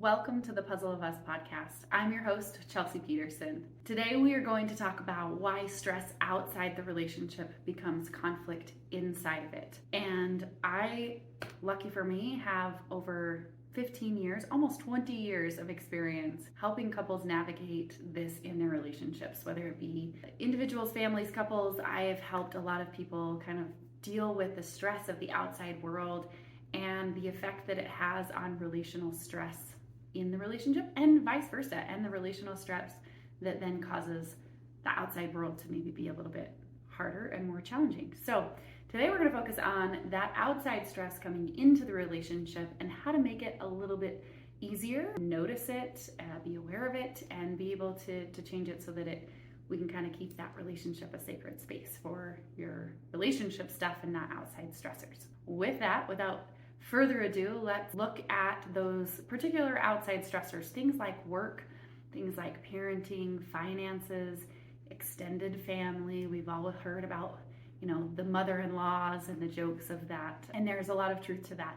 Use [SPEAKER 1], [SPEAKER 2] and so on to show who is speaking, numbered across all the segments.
[SPEAKER 1] Welcome to the Puzzle of Us podcast. I'm your host, Chelsea Peterson. Today we are going to talk about why stress outside the relationship becomes conflict inside of it. And I, lucky for me, have over 15 years, almost 20 years of experience helping couples navigate this in their relationships, whether it be individuals, families, couples. I have helped a lot of people kind of deal with the stress of the outside world and the effect that it has on relational stress in the relationship and vice versa, and the relational stress that then causes the outside world to maybe be a little bit harder and more challenging. So today we're going to focus on that outside stress coming into the relationship and how to make it a little bit easier, notice it, be aware of it, and be able to change it so that we can kind of keep that relationship a sacred space for your relationship stuff and not outside stressors. With that, without further ado, let's look at those particular outside stressors, things like work, things like parenting, finances, extended family. We've all heard about, the mother-in-laws and the jokes of that. And there's a lot of truth to that.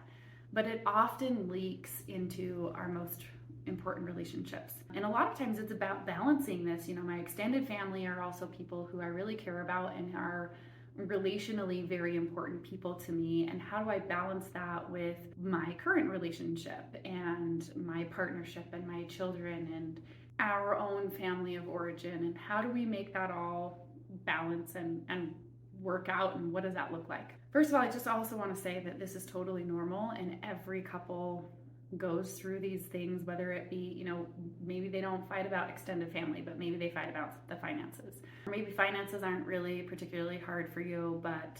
[SPEAKER 1] But it often leaks into our most important relationships. And a lot of times it's about balancing this. My extended family are also people who I really care about and are relationally very important people to me, and how do I balance that with my current relationship and my partnership and my children and our own family of origin, and how do we make that all balance and work out, and what does that look like? First of all, I just also want to say that this is totally normal, and every couple goes through these things, whether it be, maybe they don't fight about extended family, but maybe they fight about the finances. Or maybe finances aren't really particularly hard for you, but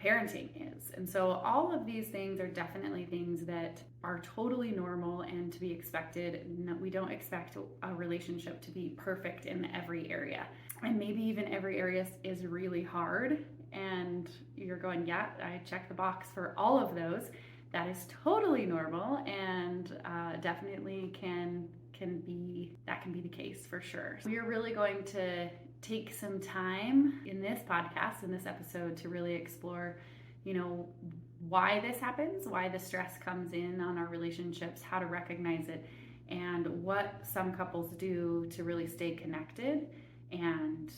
[SPEAKER 1] parenting is. And so all of these things are definitely things that are totally normal and to be expected. We don't expect a relationship to be perfect in every area. And maybe even every area is really hard, and you're going, yeah, I check the box for all of those. That is totally normal, and definitely can be the case for sure. We are really going to take some time in this podcast, in this episode, to really explore, why this happens, why the stress comes in on our relationships, how to recognize it, and what some couples do to really stay connected and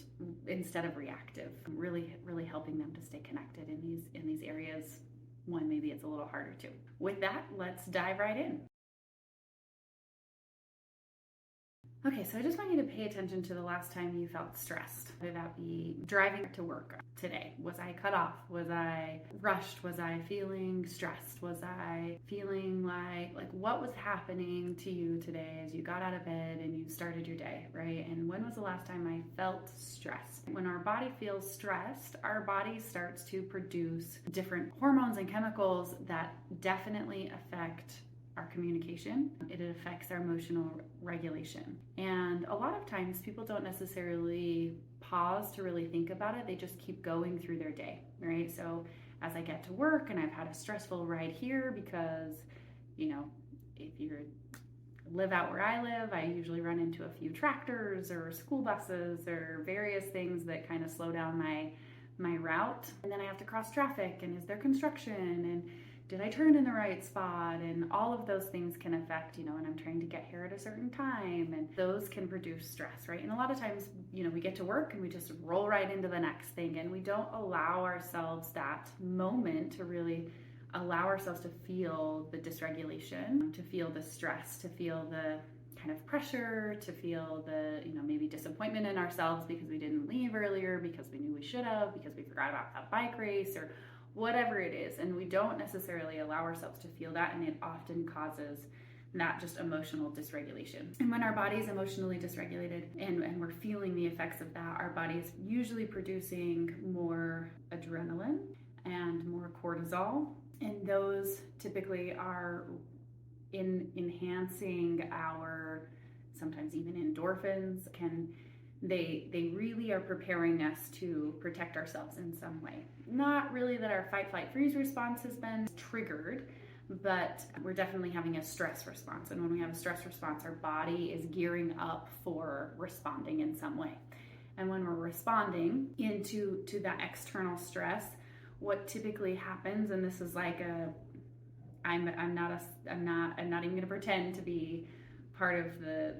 [SPEAKER 1] instead of reactive, really helping them to stay connected in these areas when maybe it's a little harder to. With that, let's dive right in. Okay, so I just want you to pay attention to the last time you felt stressed. Whether that be driving to work today. Was I cut off? Was I rushed? Was I feeling stressed? Was I feeling like what was happening to you today as you got out of bed and you started your day, right? And when was the last time I felt stressed? When our body feels stressed, our body starts to produce different hormones and chemicals that definitely affect our communication. It affects our emotional regulation. And a lot of times people don't necessarily pause to really think about it. They just keep going through their day, right? So as I get to work and I've had a stressful ride here because, if you live out where I live, I usually run into a few tractors or school buses or various things that kind of slow down my route. And then I have to cross traffic, and is there construction, and did I turn in the right spot? And all of those things can affect, and I'm trying to get here at a certain time, and those can produce stress, right? And a lot of times, we get to work and we just roll right into the next thing, and we don't allow ourselves that moment to really allow ourselves to feel the dysregulation, to feel the stress, to feel the kind of pressure, to feel the, maybe disappointment in ourselves because we didn't leave earlier, because we knew we should have, because we forgot about that bike race, or whatever it is. And we don't necessarily allow ourselves to feel that, and it often causes that just emotional dysregulation. And when our body is emotionally dysregulated and we're feeling the effects of that, our body is usually producing more adrenaline and more cortisol, and those typically are enhancing our, sometimes even endorphins they really are preparing us to protect ourselves in some way. Not really that our fight, flight, freeze response has been triggered, but we're definitely having a stress response. And when we have a stress response, our body is gearing up for responding in some way. And when we're responding to that external stress, what typically happens, and this is like I'm not even going to pretend to be part of the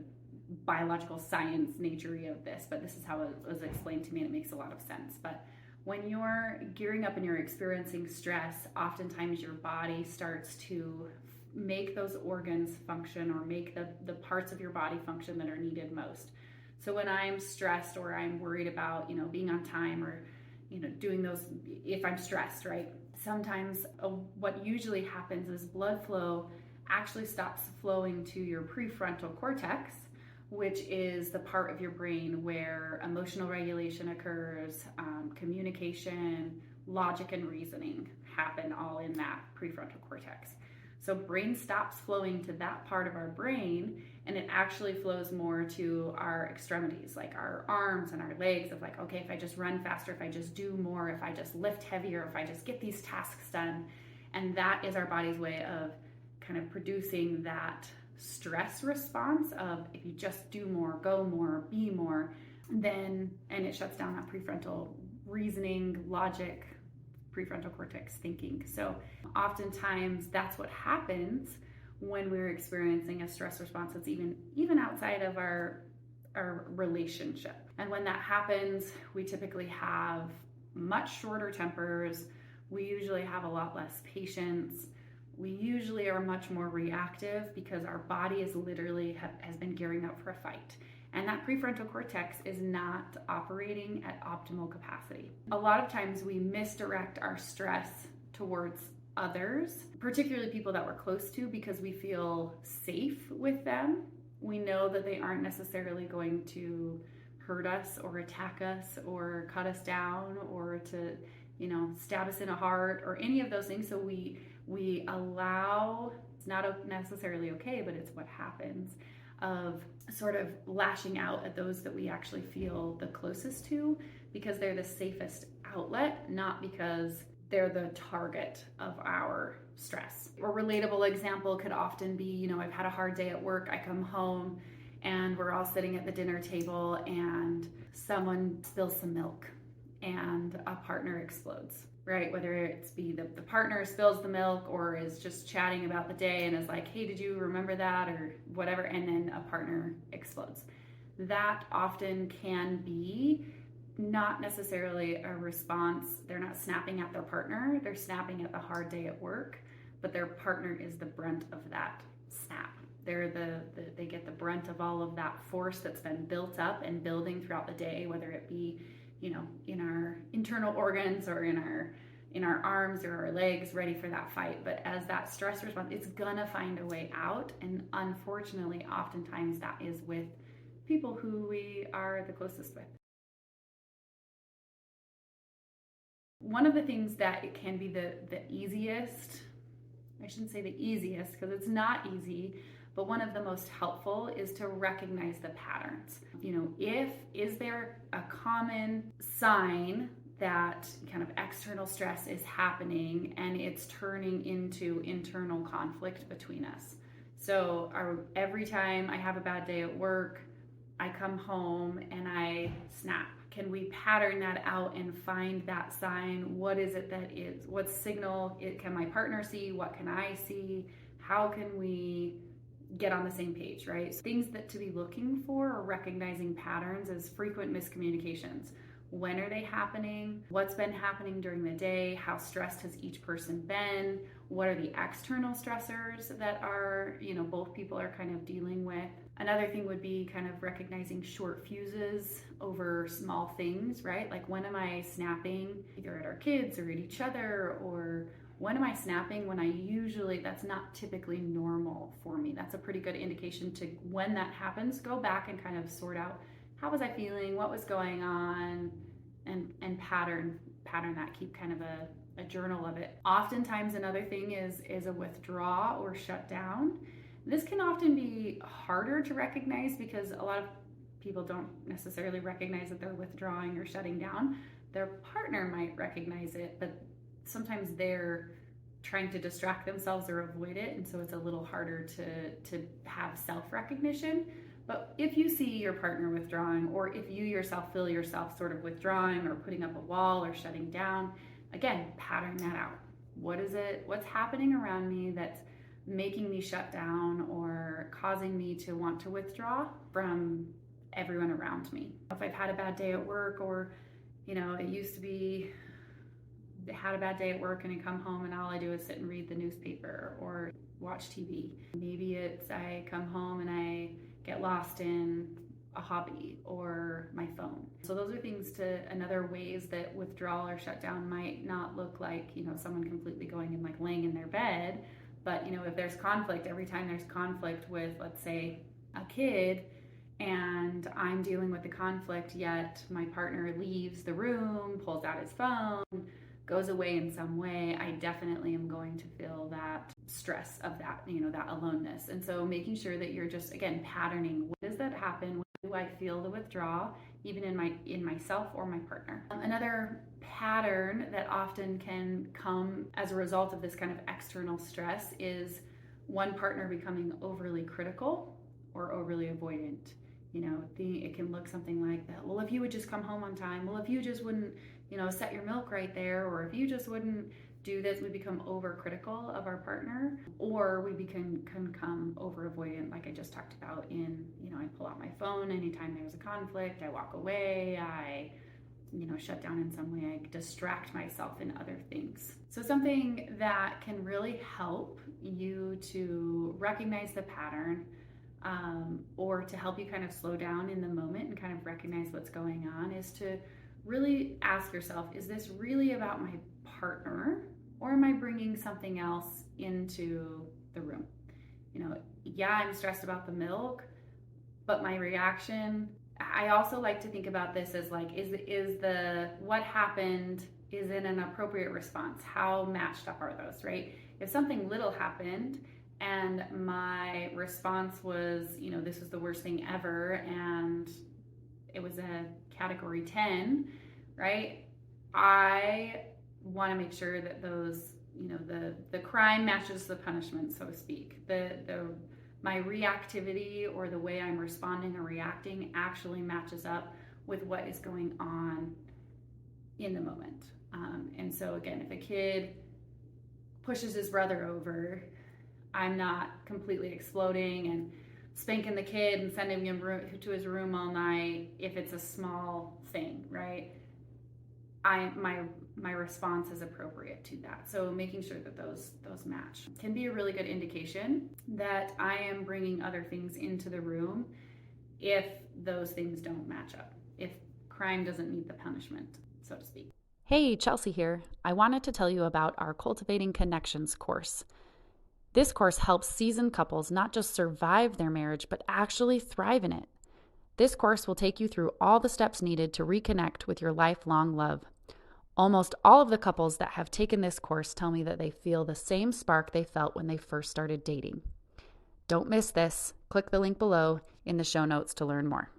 [SPEAKER 1] biological science nature of this, but this is how it was explained to me, and it makes a lot of sense. But when you're gearing up and you're experiencing stress, oftentimes your body starts to make those organs function, or make the parts of your body function that are needed most. So when I'm stressed, or I'm worried about, being on time, or, doing those, if I'm stressed, right? Sometimes what usually happens is blood flow actually stops flowing to your prefrontal cortex, which is the part of your brain where emotional regulation occurs, communication, logic, and reasoning happen all in that prefrontal cortex. So brain stops flowing to that part of our brain, and it actually flows more to our extremities, like our arms and our legs, of like, okay, if I just run faster, if I just do more, if I just lift heavier, if I just get these tasks done. And that is our body's way of kind of producing that stress response of, if you just do more, go more, be more, then, and it shuts down that prefrontal reasoning, logic, prefrontal cortex thinking. So oftentimes that's what happens when we're experiencing a stress response that's even outside of our relationship. And when that happens, we typically have much shorter tempers. We usually have a lot less patience. We usually are much more reactive because our body is literally has been gearing up for a fight. And that prefrontal cortex is not operating at optimal capacity. A lot of times we misdirect our stress towards others, particularly people that we're close to, because we feel safe with them. We know that they aren't necessarily going to hurt us or attack us or cut us down or to, stab us in the heart or any of those things. So we allow, it's not necessarily okay, but it's what happens, of sort of lashing out at those that we actually feel the closest to, because they're the safest outlet, not because they're the target of our stress. A relatable example could often be, I've had a hard day at work, I come home and we're all sitting at the dinner table and someone spills some milk and a partner explodes. Right? Whether it's be the partner spills the milk or is just chatting about the day and is like, hey, did you remember that or whatever? And then a partner explodes. That often can be not necessarily a response. They're not snapping at their partner. They're snapping at the hard day at work, but their partner is the brunt of that snap. They get the brunt of all of that force that's been built up and building throughout the day, whether it be in our internal organs or in our arms or our legs, ready for that fight. But as that stress response, it's gonna find a way out. And unfortunately, oftentimes that is with people who we are the closest with. One of the things that it can be the easiest, I shouldn't say the easiest because it's not easy, but one of the most helpful is to recognize the patterns. Is there a common sign that kind of external stress is happening and it's turning into internal conflict between us? So every time I have a bad day at work, I come home and I snap. Can we pattern that out and find that sign? What is it that is? What signal can my partner see? What can I see? How can we get on the same page, right? So things that to be looking for or recognizing patterns is frequent miscommunications. When are they happening? What's been happening during the day? How stressed has each person been? What are the external stressors that are, both people are kind of dealing with? Another thing would be kind of recognizing short fuses over small things, right? Like, when am I snapping either at our kids or at each other, or when am I snapping when that's not typically normal for me? That's a pretty good indication to when that happens, go back and kind of sort out, how was I feeling? What was going on? And pattern that, keep kind of a journal of it. Oftentimes another thing is a withdraw or shut down. This can often be harder to recognize because a lot of people don't necessarily recognize that they're withdrawing or shutting down. Their partner might recognize it, but sometimes they're trying to distract themselves or avoid it, and so it's a little harder to have self-recognition. But if you see your partner withdrawing, or if you yourself feel yourself sort of withdrawing or putting up a wall or shutting down, again, pattern that out. What is it? What's happening around me that's making me shut down or causing me to want to withdraw from everyone around me. If I've had a bad day at work, or it used to be I had a bad day at work and I come home and all I do is sit and read the newspaper or watch TV. Maybe it's I come home and I get lost in a hobby or my phone. So those are things another ways that withdrawal or shutdown might not look like, someone completely going and like laying in their bed. But, if there's conflict, every time there's conflict with, let's say, a kid, and I'm dealing with the conflict, yet my partner leaves the room, pulls out his phone, goes away in some way, I definitely am going to feel that stress of that, that aloneness. And so making sure that you're just, again, patterning, when does that happen? When do I feel the withdrawal, even in myself or my partner? Another pattern that often can come as a result of this kind of external stress is one partner becoming overly critical or overly avoidant. It can look something like that. Well, if you would just come home on time, well, if you just wouldn't, set your milk right there, or if you just wouldn't do this, we become overcritical of our partner, or we can become over avoidant, like I just talked about I pull out my phone anytime there's a conflict, I walk away, I shut down in some way, I distract myself in other things. So something that can really help you to recognize the pattern, or to help you kind of slow down in the moment and kind of recognize what's going on, is to really ask yourself, is this really about my partner, or am I bringing something else into the room? Yeah, I'm stressed about the milk, but my reaction, I also like to think about this as like, is the what happened, is it an appropriate response? How matched up are those, right? If something little happened and my response was, this was the worst thing ever, and it was a category 10, right? I want to make sure that those, the crime matches the punishment, so to speak. My reactivity, or the way I'm responding or reacting, actually matches up with what is going on in the moment. And so again, if a kid pushes his brother over, I'm not completely exploding and spanking the kid and sending him to his room all night if it's a small thing, right? My response is appropriate to that. So making sure that those match can be a really good indication that I am bringing other things into the room if those things don't match up, if crime doesn't meet the punishment, so to speak.
[SPEAKER 2] Hey, Chelsea here. I wanted to tell you about our Cultivating Connections course. This course helps seasoned couples not just survive their marriage, but actually thrive in it. This course will take you through all the steps needed to reconnect with your lifelong love. Almost all of the couples that have taken this course tell me that they feel the same spark they felt when they first started dating. Don't miss this. Click the link below in the show notes to learn more.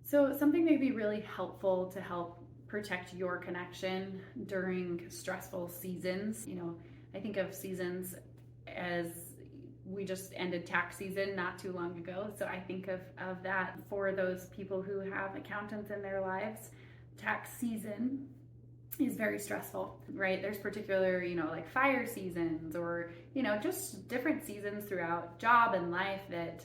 [SPEAKER 1] So something may be really helpful to help protect your connection during stressful seasons. I think of seasons as, we just ended tax season not too long ago. So I think of that for those people who have accountants in their lives. Tax season is very stressful, right? There's particular, like fire seasons, or, just different seasons throughout job and life. That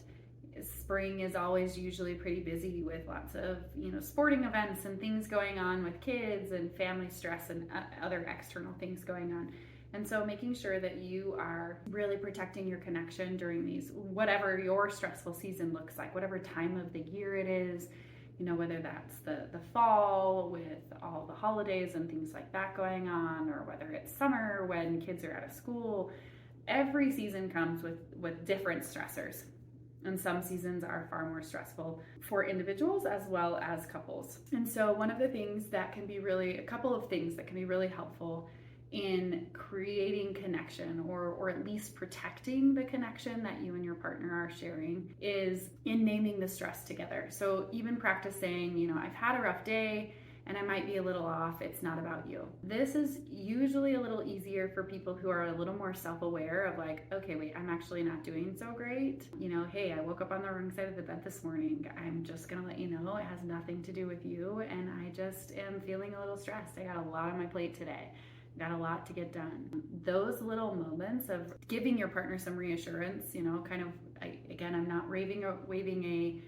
[SPEAKER 1] spring is always usually pretty busy with lots of, sporting events and things going on with kids and family stress and other external things going on. And so making sure that you are really protecting your connection during these, whatever your stressful season looks like, whatever time of the year it is, whether that's the fall with all the holidays and things like that going on, or whether it's summer when kids are out of school. Every season comes with different stressors. And some seasons are far more stressful for individuals as well as couples. And so a couple of things that can be really helpful in creating connection, or at least protecting the connection that you and your partner are sharing, is in naming the stress together. So even practice saying, I've had a rough day and I might be a little off. It's not about you. This is usually a little easier for people who are a little more self-aware of like, okay, wait, I'm actually not doing so great. Hey, I woke up on the wrong side of the bed this morning. I'm just gonna let you know it has nothing to do with you, and I just am feeling a little stressed. I got a lot on my plate today. Got a lot to get done. Those little moments of giving your partner some reassurance, I'm not waving a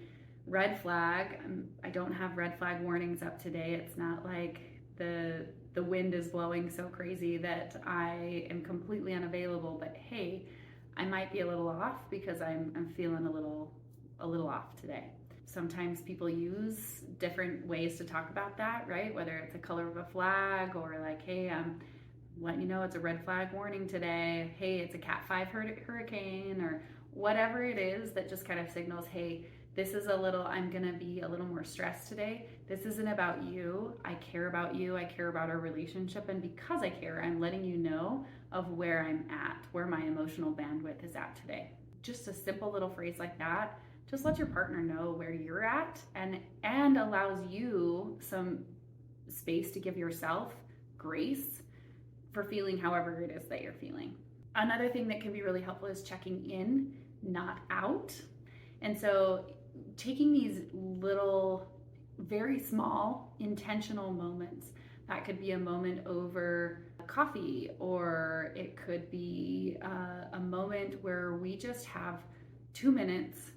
[SPEAKER 1] red flag. I don't have red flag warnings up today. It's not like the wind is blowing so crazy that I am completely unavailable, but hey, I might be a little off because I'm feeling a little off today. Sometimes people use different ways to talk about that, right? Whether it's a color of a flag or like, hey, I'm letting you know it's a red flag warning today. Hey, it's a Cat 5 hurricane, or whatever it is that just kind of signals, hey, I'm gonna be a little more stressed today. This isn't about you. I care about you. I care about our relationship. And because I care, I'm letting you know of where I'm at, where my emotional bandwidth is at today. Just a simple little phrase like that just lets your partner know where you're at and allows you some space to give yourself grace for feeling however it is that you're feeling. Another thing that can be really helpful is checking in, not out. And so taking these little, very small, intentional moments. That could be a moment over coffee, or it could be a moment where we just have 2 minutes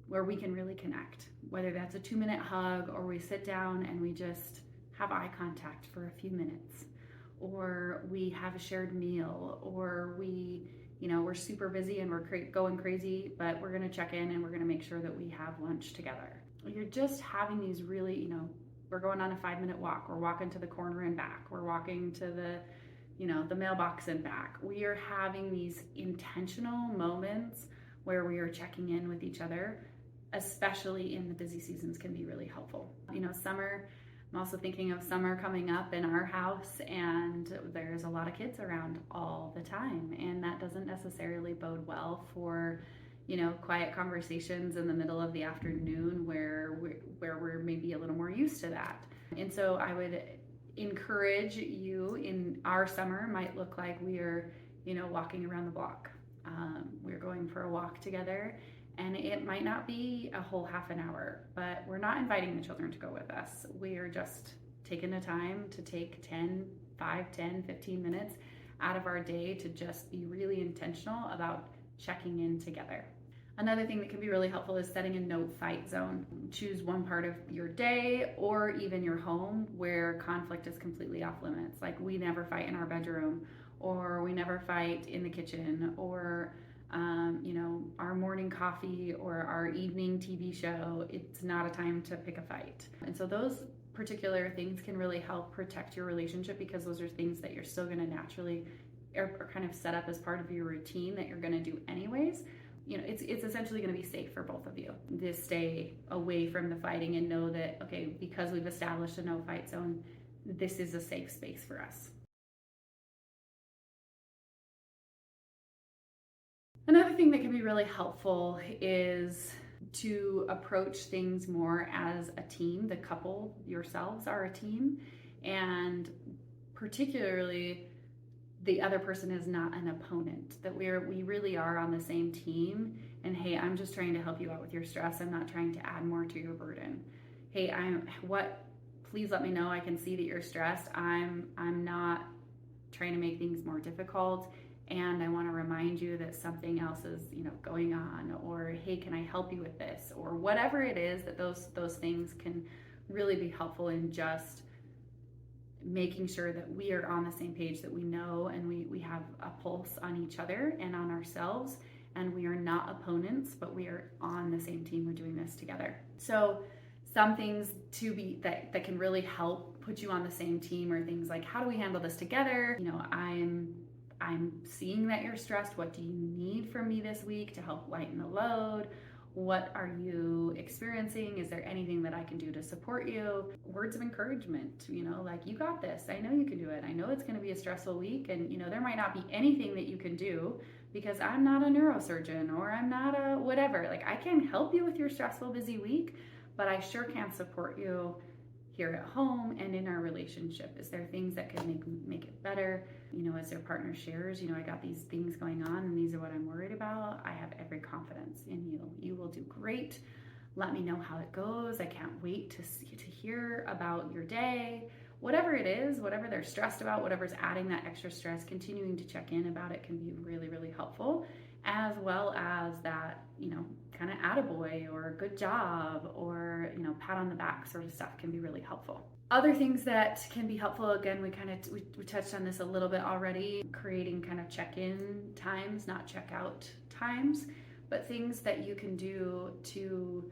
[SPEAKER 1] where we can really connect. Whether that's a 2-minute hug, or we sit down and we just have eye contact for a few minutes, or we have a shared meal, or we're super busy and we're going crazy, but we're gonna check in and we're gonna make sure that we have lunch together. You're just having these really, we're going on a 5-minute walk, we're walking to the corner and back, we're walking to the mailbox and back. We are having these intentional moments where we are checking in with each other, especially in the busy seasons, can be really helpful. Summer, I'm also thinking of summer coming up in our house, and there's a lot of kids around all the time, and that doesn't necessarily bode well for quiet conversations in the middle of the afternoon where we're maybe a little more used to that. And so I would encourage you, in our summer might look like we are walking around the block. We're going for a walk together, and it might not be a whole half an hour, but we're not inviting the children to go with us. We are just taking the time to take 15 minutes out of our day to just be really intentional about checking in together. Another thing that can be really helpful is setting a no fight zone. Choose one part of your day or even your home where conflict is completely off limits. Like, we never fight in our bedroom, or we never fight in the kitchen, or our morning coffee or our evening TV show. It's not a time to pick a fight. And so those particular things can really help protect your relationship, because those are things that you're still going to naturally or kind of set up as part of your routine that you're going to do anyways. It's essentially going to be safe for both of you to stay away from the fighting and know that, okay, because we've established a no fight zone, this is a safe space for us. Another thing that can be really helpful is to approach things more as a team. The couple yourselves are a team, and particularly the other person is not an opponent, that we really are on the same team. And hey, I'm just trying to help you out with your stress. I'm not trying to add more to your burden. Hey, please let me know. I can see that you're stressed. I'm not trying to make things more difficult. And I want to remind you that something else is, going on, or hey, can I help you with this, or whatever it is, that those things can really be helpful in just making sure that we are on the same page, that we know and we have a pulse on each other and on ourselves, and we are not opponents, but we are on the same team. We're doing this together. So some things that can really help put you on the same team are things like, how do we handle this together? I'm seeing that you're stressed. What do you need from me this week to help lighten the load? What are you experiencing? Is there anything that I can do to support you? Words of encouragement, like, you got this. I know you can do it. I know it's going to be a stressful week, and there might not be anything that you can do because I'm not a neurosurgeon, or I'm not a whatever. Like, I can help you with your stressful, busy week, but I sure can't support you here at home and in our relationship? Is there things that could make it better? As their partner shares, I got these things going on and these are what I'm worried about. I have every confidence in you. You will do great. Let me know how it goes. I can't wait to hear about your day. Whatever it is, whatever they're stressed about, whatever's adding that extra stress, continuing to check in about it can be really, really helpful, as well as that, kind of attaboy or good job or, pat on the back sort of stuff can be really helpful. Other things that can be helpful, again, we touched on this a little bit already, creating kind of check-in times, not check-out times, but things that you can do to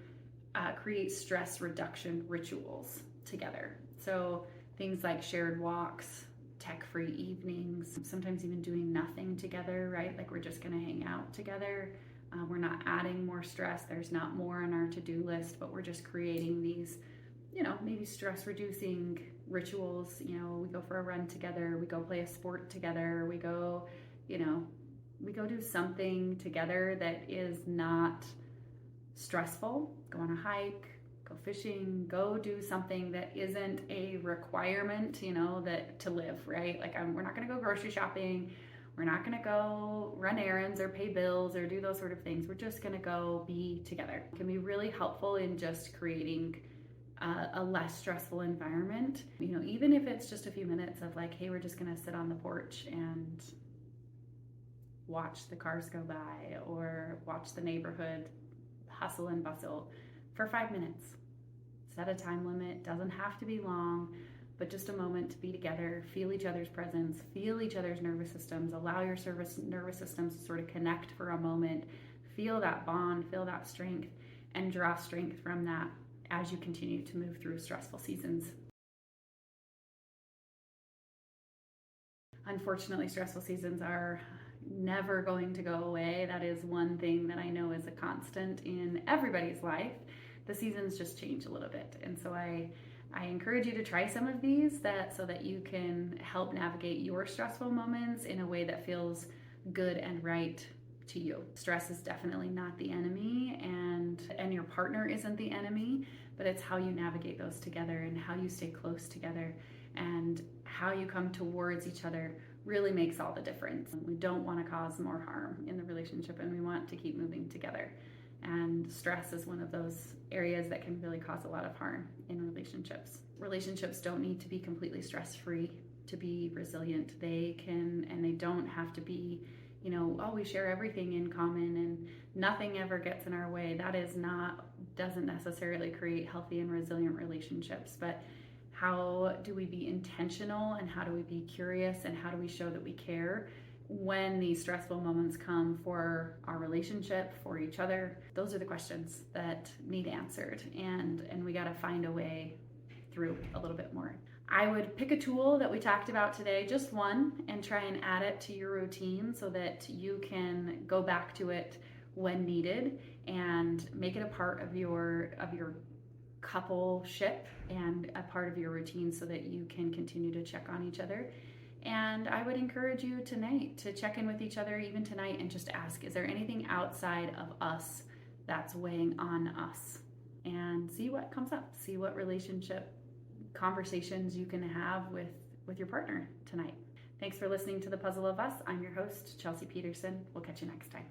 [SPEAKER 1] create stress reduction rituals together. So things like shared walks, tech-free evenings, sometimes even doing nothing together, right? Like we're just gonna hang out together. We're not adding more stress. There's not more on our to-do list, but we're just creating these, maybe stress-reducing rituals. We go for a run together. We go play a sport together. We go do something together that is not stressful. Go on a hike, go fishing, go do something that isn't a requirement, that to live, right? Like we're not going to go grocery shopping. We're not going to go run errands or pay bills or do those sort of things. We're just going to go be together. It can be really helpful in just creating a less stressful environment. Even if it's just a few minutes of like, hey, we're just going to sit on the porch and watch the cars go by or watch the neighborhood hustle and bustle for 5 minutes. Set a time limit, doesn't have to be long, but just a moment to be together, feel each other's presence, feel each other's nervous systems, allow your nervous systems to sort of connect for a moment, feel that bond, feel that strength, and draw strength from that as you continue to move through stressful seasons. Unfortunately, stressful seasons are never going to go away. That is one thing that I know is a constant in everybody's life. The seasons just change a little bit. And so I encourage you to try some of these so that you can help navigate your stressful moments in a way that feels good and right to you. Stress is definitely not the enemy, and your partner isn't the enemy, but it's how you navigate those together and how you stay close together and how you come towards each other really makes all the difference. We don't want to cause more harm in the relationship, and we want to keep moving together. And stress is one of those areas that can really cause a lot of harm in relationships. Relationships don't need to be completely stress-free to be resilient. They can, and they don't have to be, we share everything in common and nothing ever gets in our way. That doesn't necessarily create healthy and resilient relationships. But how do we be intentional, and how do we be curious, and how do we show that we care when these stressful moments come for our relationship, for each other? Those are the questions that need answered, and we got to find a way through a little bit more. I would pick a tool that we talked about today, just one, and try and add it to your routine so that you can go back to it when needed and make it a part of your coupleship and a part of your routine so that you can continue to check on each other. And I would encourage you tonight to check in with each other, even tonight, and just ask, is there anything outside of us that's weighing on us? And see what comes up. See what relationship conversations you can have with your partner tonight. Thanks for listening to The Puzzle of Us. I'm your host, Chelsea Peterson. We'll catch you next time.